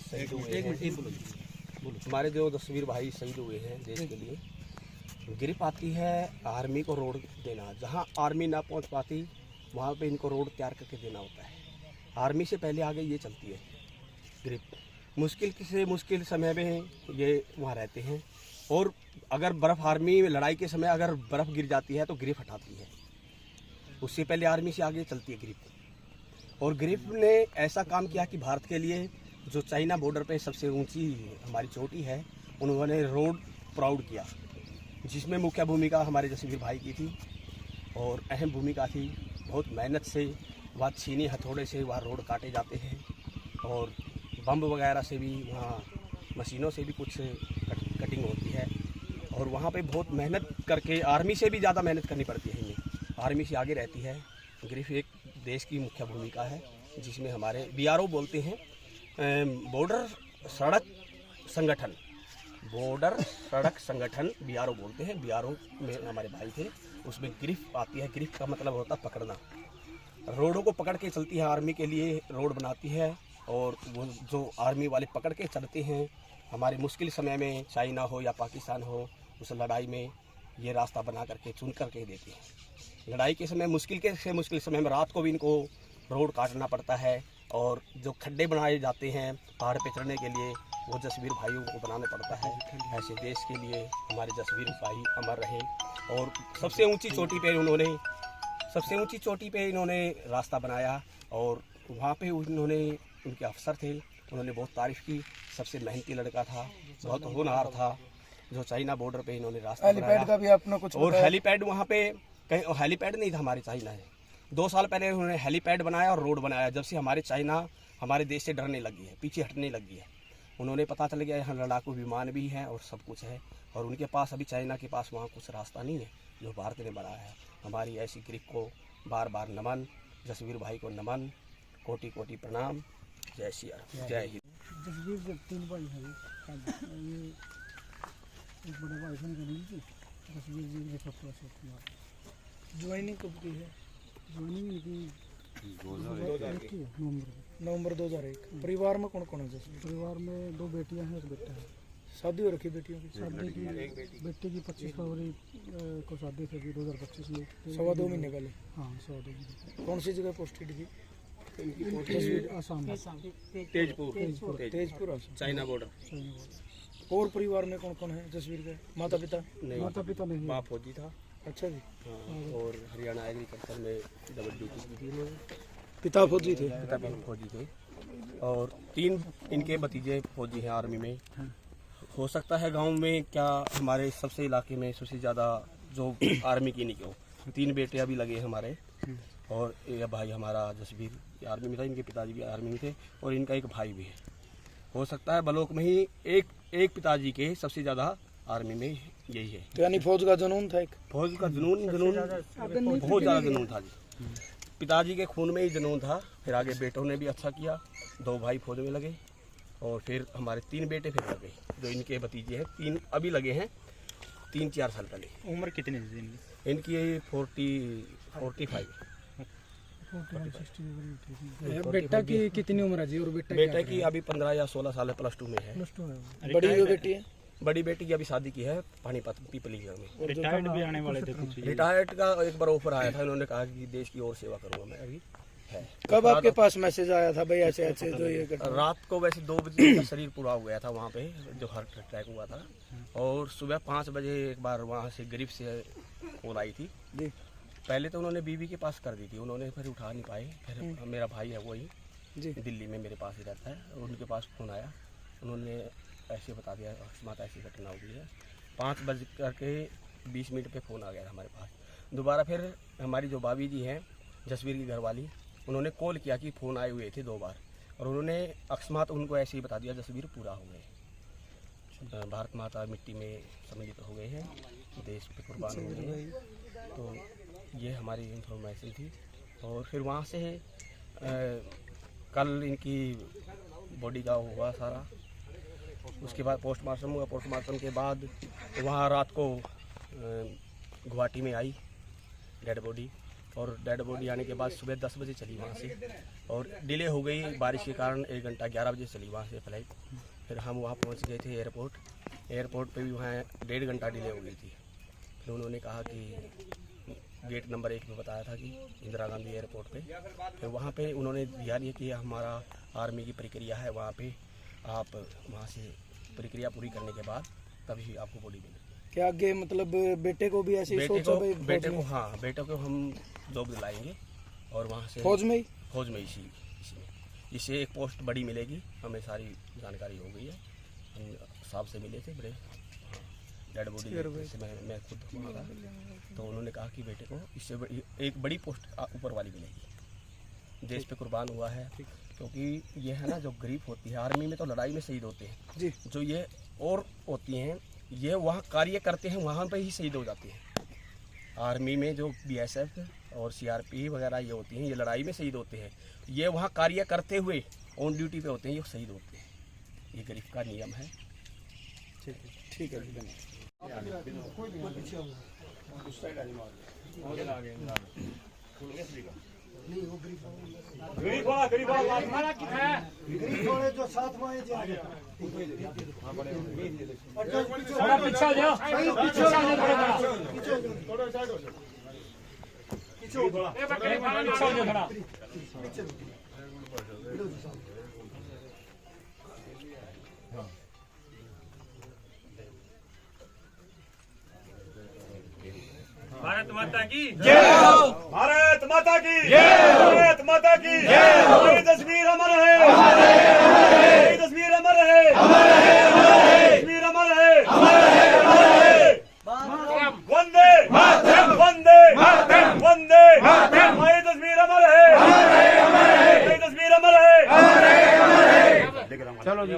शहीद हुए हैं, हमारे जो दसवीर भाई शहीद हुए हैं देश के लिए, ग्रिप आती है आर्मी को रोड देना। जहाँ आर्मी ना पहुँच पाती वहाँ पे इनको रोड तैयार करके देना होता है। आर्मी से पहले आगे ये चलती है ग्रिप। मुश्किल से मुश्किल समय में ये वहाँ रहते हैं, और अगर बर्फ़ आर्मी लड़ाई के समय अगर बर्फ़ गिर जाती है तो ग्रिप हटाती है। उससे पहले आर्मी से आगे चलती है ग्रिप। और ग्रिप ने ऐसा काम किया कि भारत के लिए जो चाइना बॉर्डर पे सबसे ऊंची हमारी चोटी है, उन्होंने रोड प्राउड किया, जिसमें मुख्य भूमिका हमारे जसवीर भाई की थी और अहम भूमिका थी। बहुत मेहनत से वहाँ छीनी हथौड़े से वहाँ रोड काटे जाते हैं, और बम वगैरह से भी वहाँ मशीनों से भी कुछ कटिंग होती है, और वहाँ पे बहुत मेहनत करके आर्मी से भी ज़्यादा मेहनत करनी पड़ती है इन्हें। आर्मी से आगे रहती है ग्रिफ। एक देश की मुख्य भूमिका है जिसमें हमारे BRO बोलते हैं, बॉर्डर सड़क संगठन, बॉर्डर सड़क संगठन BRO बोलते हैं। BRO में हमारे भाई थे, उसमें ग्रिफ आती है। ग्रिफ का मतलब होता है पकड़ना। रोडों को पकड़ के चलती है, आर्मी के लिए रोड बनाती है, और वो जो आर्मी वाले पकड़ के चलते हैं हमारे मुश्किल समय में, चाइना हो या पाकिस्तान हो, उस लड़ाई में ये रास्ता बना करके चुन करके देते हैं। लड़ाई के समय मुश्किल समय में रात को भी इनको रोड काटना पड़ता है, और जो खड्डे बनाए जाते हैं पहाड़ पे चढ़ने के लिए, वो जसवीर भाइयों को बनाना पड़ता है। ऐसे देश के लिए हमारे जसवीर भाई अमर रहे, और सबसे ऊंची चोटी पे इन्होंने रास्ता बनाया, और वहाँ पे उनके अफसर थे, उन्होंने बहुत तारीफ़ की। सबसे मेहनती लड़का था, बहुत होनहार था, जो चाइना बॉर्डर पे इन्होंने रास्ता बनाया। का भी आपने कुछ और हेलीपैड वहाँ पे कहीं हेलीपैड नहीं था हमारे चाइना है। 2 साल पहले उन्होंने हेलीपैड बनाया और रोड बनाया। जब से हमारे चाइना हमारे देश से डरने लगी है, पीछे हटने लगी है, उन्होंने पता चल गया यहाँ लड़ाकू विमान भी हैं और सब कुछ है, और उनके पास अभी चाइना के पास वहाँ कुछ रास्ता नहीं है जो भारत ने बनाया है। हमारी ऐसी ग्रिप को बार बार नमन, जसवीर भाई को नमन, कोटि कोटि प्रणाम। जय श्री राम, जय हिंद। जसवीर जब 3 भाई है, ये एक बड़ा भाई से निकली थी जसवीर जी के पत्र से। ज्वाइनिंग कब की है? ज्वाइनिंग इनकी नवंबर 2001। परिवार में कौन कौन है? जैसे परिवार में 2 बेटियां हैं, 1 बेटा है। शादी हो रखी बेटियों की? शादी की बेटे की 25 फरवरी को शादी थी 2025 में, 2.25 महीने पहले। हाँ, 2.25 महीने। कौन सी जगह पोस्टेड की? Assam, Tezpur Assam, China border. और परिवार में कौन कौन है जसवीर के? माता पिता नहीं, बाप फौजी था। अच्छा जी। हाँ, और हरियाणा एग्रीकल्चर में डबल ड्यूटी की थी इन्होंने। पिता फौजी थे? पिता फौजी थे, और 3 इनके भतीजे फौजी हैं आर्मी में। हो सकता है गांव में क्या हमारे सबसे इलाके में सबसे ज़्यादा जो आर्मी की नहीं हो। 3 बेटे अभी लगे हैं हमारे, और ये भाई हमारा जसवीर आर्मी में था, इनके पिताजी भी आर्मी में थे, और इनका एक भाई भी है। हो सकता है ब्लॉक में ही एक पिताजी के सबसे ज़्यादा आर्मी में यही है। तो यानी फौज का जुनून था? एक फौज का जुनून बहुत ज़्यादा जुनून था जी। पिताजी के खून में ही जुनून था। फिर आगे बेटों ने भी अच्छा किया, 2 भाई फौज में लगे, और फिर हमारे 3 बेटे फिर लगे, जो इनके भतीजे हैं। 3 अभी लगे हैं, 3-4 साल पहले। उम्र कितनी थी इनकी? 45। बेटा की कितनी उम्र है जी? और बेटे की अभी 15 या 16 साल है, +2 में है। बड़ी जो बेटी है? बड़ी बेटी की अभी शादी की है पानीपत पीपली में। रिटायर्ड भी आने वाले थे कुछ? रिटायर्ड का एक बार ऑफर आया था, इन्होंने कहा कि देश की और सेवा करूंगा मैं। अभी है। कब आपके पास मैसेज आया था भाई ऐसे ऐसे जो ये रात को वैसे 2 बजे का शरीर पूरा हो गया था वहाँ पे, जो हार्ट अटैक हुआ था, और सुबह 5 बजे एक बार वहाँ से ग्रिप से कॉल आई थी। पहले तो उन्होंने बीवी के पास कर दी थी, उन्होंने फिर उठा नहीं पाए। फिर मेरा भाई है वही दिल्ली में मेरे पास ही रहता है, उनके पास फ़ोन आया, उन्होंने ऐसे बता दिया अकस्मात ऐसी घटना हो गई है। 5 बज करके 20 मिनट पे फ़ोन आ गया हमारे पास। दोबारा फिर हमारी जो भाभी जी हैं जसवीर की घरवाली, उन्होंने कॉल किया कि फ़ोन आए हुए थे 2 बार, और उन्होंने अकस्मात उनको ऐसे ही बता दिया जसवीर पूरा हो गए, भारत माता मिट्टी में सम्मिलित हो गए हैं, देश पे कुर्बान हो गए हैं। तो ये हमारी इंफॉर्मेशन थी। और फिर वहाँ से कल इनकी बॉडी का हुआ सारा, उसके बाद पोस्टमार्टम हुआ। पोस्टमार्टम के बाद वहाँ रात को गुवाहाटी में आई डेड बॉडी, और डेड बॉडी आने के बाद सुबह 10 बजे चली वहाँ से, और डिले हो गई बारिश के कारण 1 घंटा 11 बजे चली वहाँ से फ्लाइट। फिर हम वहाँ पहुँच गए थे एयरपोर्ट पे भी वहाँ 1.5 घंटा डिले हो गई थी। फिर उन्होंने कहा कि गेट नंबर 1 में बताया था कि इंदिरा गांधी एयरपोर्ट पे, फिर वहाँ पे उन्होंने दिया नहीं कि हमारा आर्मी की प्रक्रिया है, वहाँ पे आप वहाँ से प्रक्रिया पूरी करने के बाद तभी आपको बॉडी मिलेगी। क्या आगे मतलब बेटे को भी ऐसे ही बेटे सोचा को भाई बेटे को हाँ बेटे को हम जॉब दिलाएंगे और वहाँ से फौज में ही? फौज में इसी में इससे एक पोस्ट बड़ी मिलेगी। हमें सारी जानकारी हो गई है, हम साहब से मिले थे, बड़े डेड बॉडी से मैं खुद वहाँ था, तो उन्होंने कहा कि बेटे को इससे एक बड़ी पोस्ट ऊपर वाली मिलेगी। देश पे कुर्बान हुआ है, क्योंकि ये है ना जो गरीब होती है, आर्मी में तो लड़ाई में शहीद होते हैं जी, जो ये और होती हैं ये वहाँ कार्य करते हैं, वहाँ पे ही शहीद हो जाते हैं। आर्मी में जो BSF और CRP वगैरह ये होती हैं, ये लड़ाई में शहीद होते हैं। ये वहाँ कार्य करते हुए ऑन ड्यूटी पे होते हैं, ये शहीद होते हैं। ये गरीब का नियम है। ठीक है। जो साथ में थोड़ा पीछे हो जाओ, भारत माता की जय, भारत माता की जय, भारत माता की जय। हमारी तस्वीर अमर है, हमारी तस्वीर अमर है, तस्वीर अमर है, वंदे मातरम, वंदे मातरम, वंदे मातरम। हमारी तस्वीर अमर है, हमारी तस्वीर अमर है। चलो जी।